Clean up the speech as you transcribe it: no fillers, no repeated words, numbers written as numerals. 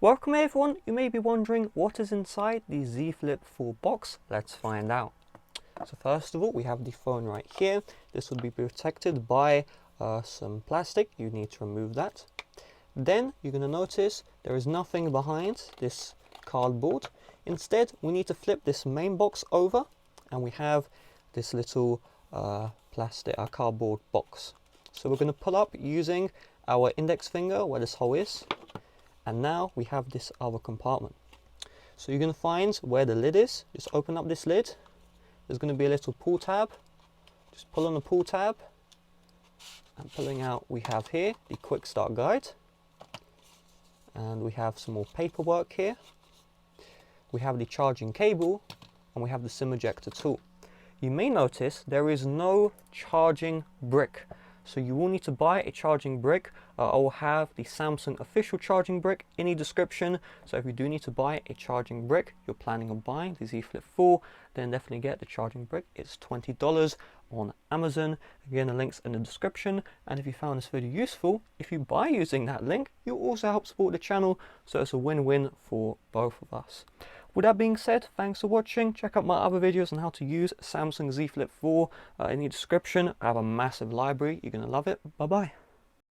Welcome everyone, you may be wondering what is inside the Z Flip 4 box. Let's find out. So first of all, we have the phone right here. This will be protected by some plastic. You need to remove that. Then you're going to notice there is nothing behind this cardboard. Instead, we need to flip this main box over and we have this little plastic cardboard box. So we're going to pull up using our index finger where this hole is. And now we have this other compartment. So you're going to find where the lid is. Just open up this lid. There's going to be a little pull tab. Just pull on the pull tab. And pulling out, we have here the quick start guide. And we have some more paperwork here. We have the charging cable. And we have the SIM ejector tool. You may notice there is no charging brick. So you will need to buy a charging brick. I will have the Samsung official charging brick in the description. So if you do need to buy a charging brick, you're planning on buying the Z Flip 4, then definitely get the charging brick. It's $20 on Amazon. Again, the link's in the description. And if you found this video useful, if you buy using that link, you'll also help support the channel. So it's a win-win for both of us. With that being said, thanks for watching. Check out my other videos on how to use Samsung Z Flip 4 in the description. I have a massive library. You're going to love it. Bye bye.